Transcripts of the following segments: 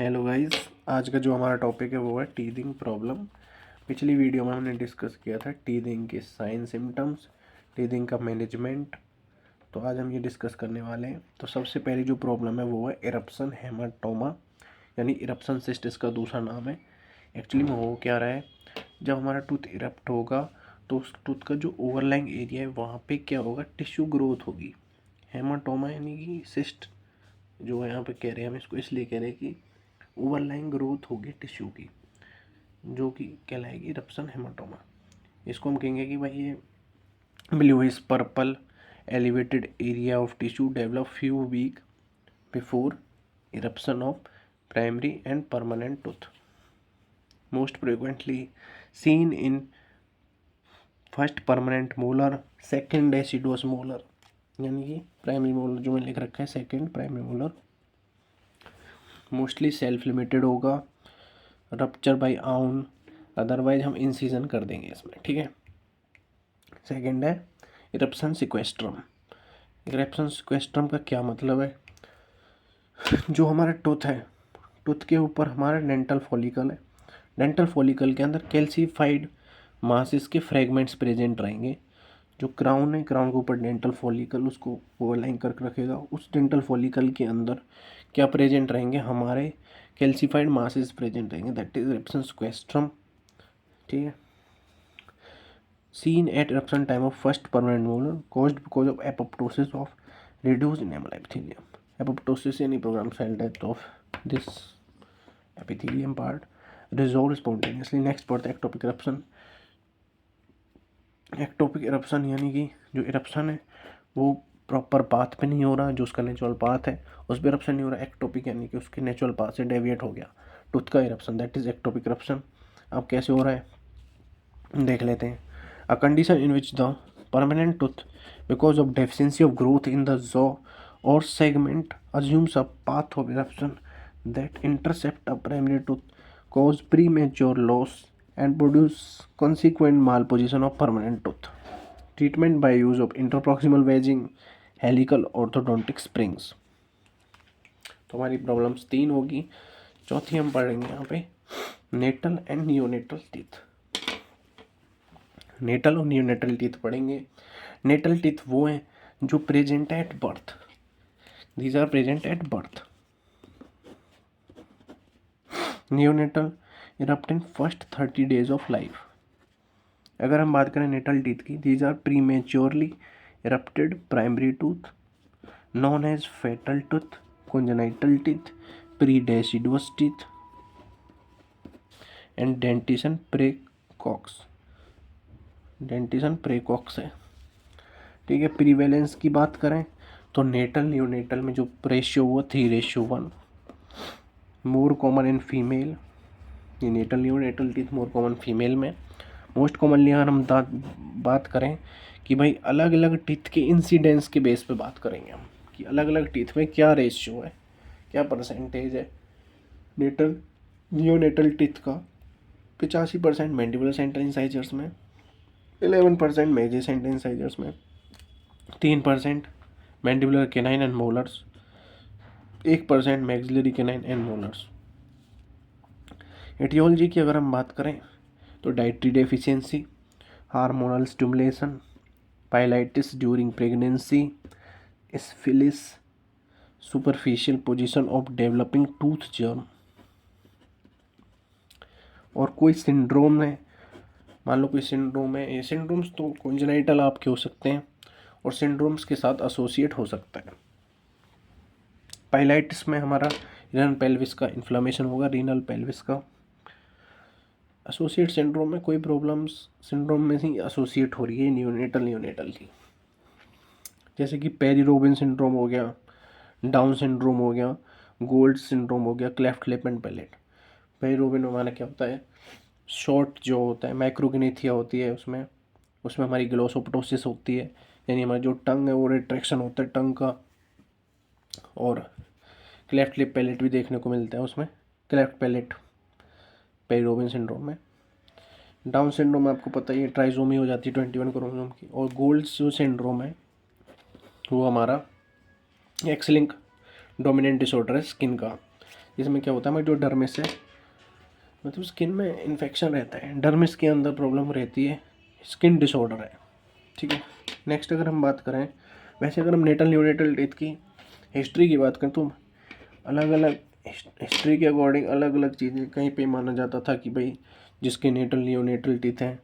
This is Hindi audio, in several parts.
हेलो गाइस, आज का जो हमारा टॉपिक है वो है टीथिंग प्रॉब्लम। पिछली वीडियो में हमने डिस्कस किया था टीथिंग के साइन सिम्टम्स, टीथिंग का मैनेजमेंट। तो आज हम ये डिस्कस करने वाले हैं। तो सबसे पहली जो प्रॉब्लम है वो है इरप्शन हेमाटोमा, यानी इरप्शन सिस्ट इसका दूसरा नाम है। एक्चुअली में हो क्या रहा है, जब हमारा टूथ इरप्ट होगा तो उस टूथ का जो ओवरलाइंग एरिया है वहाँ पे क्या होगा, टिश्यू ग्रोथ होगी। हेमाटोमा यानी कि सिस्ट जो है, यहाँ पे कह रहे हैं हम इसको इसलिए कह रहे हैं कि ओवरलाइंग ग्रोथ होगी टिश्यू की, जो कि कहलाएगी इरप्शन हेमाटोमा। इसको हम कहेंगे कि भाई ये bluish purple elevated area of tissue develop few week before eruption of primary and permanent tooth, most frequently seen in first permanent molar, second deciduous molar, यानी कि प्राइमरी मोलर जो मैंने लिख रखा है second primary molar, mostly self limited होगा, रप्चर बाय आउन, अदरवाइज हम इंसिजन कर देंगे इसमें, ठीक है। सेकंड है इरप्शन सिक्वेस्ट्रम। इरप्शन सिक्वेस्ट्रम का क्या मतलब है, जो हमारा टूथ है, टूथ के ऊपर हमारा डेंटल फॉलिकल है, डेंटल फॉलिकल के अंदर कैल्सीफाइड मासेस के फ्रेगमेंट्स प्रेजेंट रहेंगे। जो क्राउन है, क्राउन के ऊपर डेंटल फॉलिकल उसको ओवरलाइन करके रखेगा। उस डेंटल फॉलिकल के अंदर क्या प्रेजेंट रहेंगे, हमारे कैल्सीफाइड मासेस प्रेजेंट रहेंगे, दैट इज इरप्शन सिक्वेस्ट्रम, ठीक है। Seen at eruption time of first permanent molar caused because of apoptosis of reduced enamel epithelium. Apoptosis यानी program cell death of this epithelium part resolve spontaneously. Next पढ़ते हैं एक्टोपिक इरप्शन। एक्टोपिक इरप्शन यानी कि जो इरप्शन है वो प्रॉपर पाथ पे नहीं हो रहा, जो उसका नेचुरल पाथ है उस पर इरप्शन नहीं हो रहा। एक्टोपिक यानी कि उसके नेचुरल पाथ से डेविएट हो गया टूथ का eruption, that is ectopic eruption. अब कैसे हो रहा है देख लेते हैं। A condition in which the permanent tooth, because of deficiency of growth in the jaw or segment, assumes a path of eruption that intercept a primary tooth, cause premature loss, and produce consequent malposition of permanent tooth. Treatment by use of interproximal wedging, helical orthodontic springs. तो हमारी प्रॉब्लम्स तीन होगी। चौथी हम पढ़ेंगे यहाँ पे natal and neonatal teeth. Natal और नियोनेटल टीथ पढ़ेंगे। नेटल टीथ वो हैं जो present at birth, these are present at birth. Neonatal erupt in first 30 days of life. अगर हम बात करें नेटल टीथ की, these are prematurely erupted primary tooth known as fetal tooth, congenital teeth, pre-deciduous teeth and dentition precox. Dentition precox है, ठीक है। प्रीवेलेंस की बात करें तो नेटल नियोनेटल में जो रेशियो हुआ 3:1, मोर कॉमन इन फीमेल। ये natal neonatal teeth more common female में। मोस्ट कॉमनली अगर हम बात करें कि भाई अलग अलग टीथ के इंसिडेंस के बेस पे बात करेंगे हम कि अलग अलग टीथ में क्या रेशियो है, क्या परसेंटेज है। नेटल नियोनेटल टीथ का 85% मैंडिबुलर सेंटर इंसाइजर्स में, 11% मेजर सेंटर इंसाइजर्स में, 3% mandibular canine and molars, 1% maxillary canine and molars. Aetiology की अगर हम बात करें तो dietary deficiency, hormonal stimulation, pyelitis during pregnancy, syphilis, superficial position of developing tooth germ, और कोई सिंड्रोम है, मान लो कोई सिंड्रोम है। ये सिंड्रोम्स तो कॉन्जेनाइटल आपके हो सकते हैं और सिंड्रोम्स के साथ एसोसिएट हो सकता है। पाइलाइटिस में हमारा रीनल पेल्विस का इन्फ्लेमेशन होगा, रीनल पेल्विस का। एसोसिएट सिंड्रोम में कोई प्रॉब्लम्स सिंड्रोम में ही एसोसिएट हो रही है नियोनेटल की, जैसे कि पेरी रोबिन सिंड्रोम हो गया, डाउन सिंड्रोम हो गया, गोल्ड सिंड्रोम हो गया, cleft lip and palate. Pierre Robin में हमारा क्या होता है, शॉर्ट जो होता है माइक्रोगनीथिया होती है, उसमें हमारी ग्लोसोपोटोसिस होती है, यानी हमारा जो टंग है वो रिट्रैक्शन होता है टंग का। और क्लेफ्ट लिप पैलेट भी देखने को मिलता है उसमें, cleft palate Pierre Robin syndrome में। डाउन सिंड्रोम में आपको पता ही है ट्राइजोमी हो जाती है 21 क्रोमोसोम की। और गोल्ड जो सिंड्रोम है वो हमारा एक्स लिंक डोमिनेंट डिसऑर्डर है स्किन का, इसमें क्या होता है, हमारी जो डर्मिस है, मतलब स्किन में इन्फेक्शन रहता है, डर्मिस के अंदर प्रॉब्लम रहती है, स्किन डिसऑर्डर है। ठीक है। नेक्स्ट अगर हम बात करें, वैसे अगर हम नेटल न्यूनेटल टीथ की हिस्ट्री की बात करें तो अलग अलग हिस्ट्री के अकॉर्डिंग अलग अलग चीज़ें, कहीं पे माना जाता था कि भाई जिसके नेटल न्यूनेटल टीथ हैं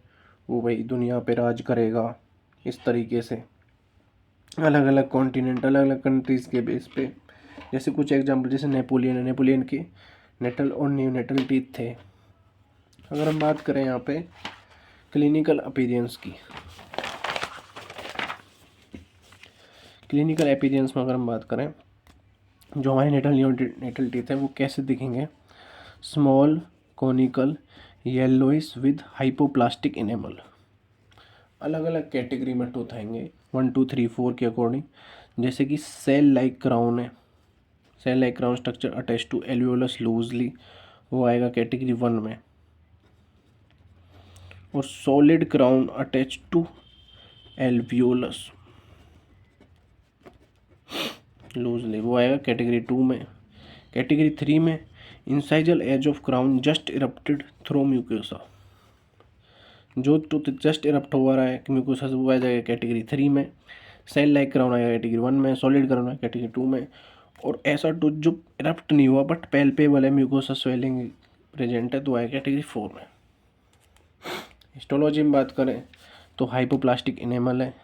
वो भाई दुनिया पे राज करेगा। इस तरीके से अलग अलग कॉन्टिनेंट, अलग अलग कंट्रीज़ के बेस पे, जैसे कुछ एग्जांपल, जैसे नेपोलियन है, नेपोलियन के नेटल और न्यूनेटल टीथ थे। अगर हम बात करें यहाँ पे क्लिनिकल अपीयरेंस की, क्लिनिकल अपीयरेंस में अगर हम बात करें, जो हमारे नेटल टीथ है वो कैसे दिखेंगे, small conical yellowish with hypoplastic enamel. अलग अलग कैटेगरी में टूथ आएंगे 1 2 3 4 के अकॉर्डिंग, जैसे कि सेल लाइक क्राउन है, shell like crown structure attach to alveolus loosely, वो आएगा कैटेगरी 1 में। और solid crown attach to alveolus loosely, वो आएगा कैटेगरी 2 में। कैटेगरी 3 में incisal edge of crown just erupted through mucosa, जो टूथ जस्ट इरप्ट हो रहा है म्यूकोसा से, वो आ जाएगा कैटेगरी 3 में। सेल लाइक क्राउन आएगा कैटेगरी 1 में, सॉलिड क्राउन आएगा कैटेगरी 2 में। और ऐसा टूथ जो इरप्ट नहीं हुआ बट पैल्पेबल है, म्यूकोसा स्वेलिंग प्रेजेंट है, तो आएगा कैटेगरी 4 में। हिस्टोलॉजी में बात करें तो हाइपोप्लास्टिक इनेमल है,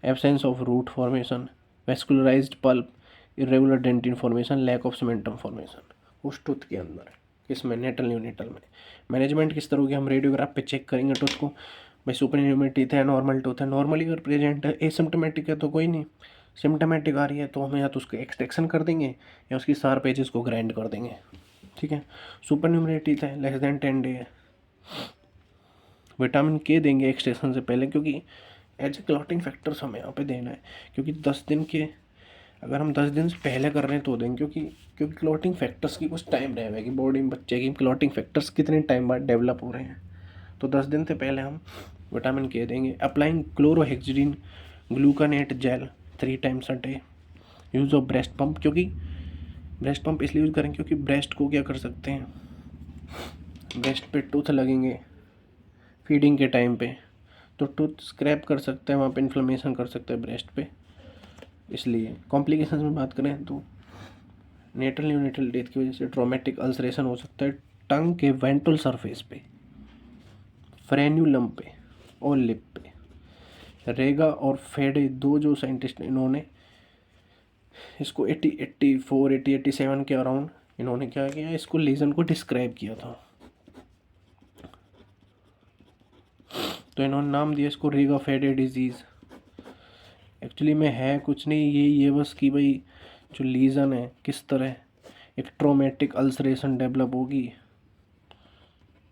absence of root formation, vascularised pulp, irregular dentin formation, lack of cementum formation उस टूथ के अंदर है। किसमें, नेटल न्यूनेटल में। मैनेजमेंट किस तरह की, हम रेडियोग्राफ पे चेक करेंगे टूथ को, भाई सुपरन्यूमरी टीथ है, नॉर्मल टूथ है, नॉर्मली अगर प्रेजेंट है, एसिम्टोमेटिक है तो कोई नहीं, सिम्टोमेटिक आ रही है तो हम या तो उसको एक्सट्रैक्शन कर देंगे या उसकी शार्प एजेस को ग्राइंड कर देंगे। ठीक है। सुपरन्यूमरी टीथ है, लेस देन 10 डे है, विटामिन के देंगे एक्सट्रैक्शन से पहले, क्योंकि एज ए क्लॉटिंग फैक्टर्स हमें यहाँ पे देना है, क्योंकि 10 दिन के, अगर हम 10 दिन से पहले कर रहे हैं तो देंगे, क्योंकि क्लॉटिंग फैक्टर्स की कुछ टाइम रहेगा कि बॉडी में बच्चे की क्लॉटिंग फैक्टर्स कितने टाइम बाद डेवलप हो रहे हैं, तो 10 दिन से पहले हम विटामिन के देंगे। Applying chlorhexidine gluconate gel 3 times a day. Use of breast pump, क्योंकि ब्रेस्ट पंप इसलिए यूज़ करेंगे क्योंकि ब्रेस्ट को क्या कर सकते हैं, ब्रेस्ट पे टूथ लगेंगे फीडिंग के टाइम पे, तो टूथ स्क्रैप कर सकते हैं, वहाँ पे इन्फ्लेमेशन कर सकते हैं ब्रेस्ट पे, इसलिए। कॉम्प्लिकेशंस में बात करें तो नेटल न्यूनेटल टीथ की वजह से ट्रॉमेटिक अल्सरेशन हो सकता है टंग के वेंट्रल सरफेस पे, फ्रेन्यूलम पे और लिप पे। रेगा और फेडे, दो जो साइंटिस्ट, इन्होंने इसको 87 के अराउंड इन्होंने क्या किया, इसको लीजन को डिस्क्राइब किया था, तो इन्होंने नाम दिया इसको रेगा फेडे डिजीज़। एक्चुअली में है कुछ नहीं, ये बस कि भाई जो लीजन है किस तरह एक ट्रोमेटिक अल्सरेशन डेवलप होगी।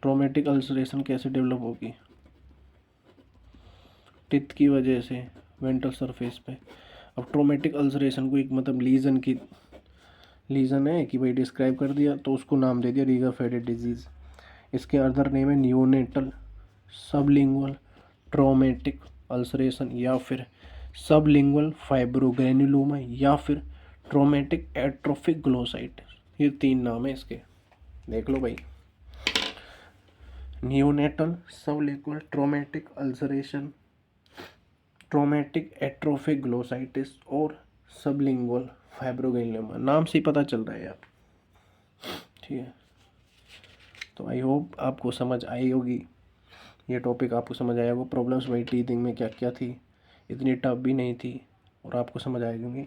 ट्रोमेटिक अल्सरेशन कैसे डेवलप होगी, टिथ की वजह से वेंट्रल सरफेस पे। अब ट्रोमेटिक अल्सरेशन को एक मतलब लीजन है कि भाई डिस्क्राइब कर दिया, तो उसको नाम दे दिया रीगा फेडेड डिजीज़। इसके अदर नेम है नियोनेटल सबलिंगुअल ट्रोमेटिक अल्सरेशन, या फिर सबलिंगुअल फाइब्रोग्रेनुलोमा, या फिर ट्रोमेटिक एट्रोफिक ग्लोसाइटिस। ये 3 नाम है इसके, देख लो भाई। Neonatal sublingual traumatic ulceration, traumatic atrophic glossitis और सबलिंगुअल फाइब्रोग्रेनुलोमा, नाम से ही पता चल रहा है यार। ठीक है, तो आई होप आपको समझ आई होगी, ये टॉपिक आपको समझ आया होगा। प्रॉब्लम्स वही टीथिंग में क्या क्या थी, इतनी टफ भी नहीं थी और आपको समझ आएगी।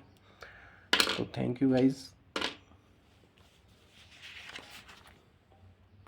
तो थैंक यू गाइज़।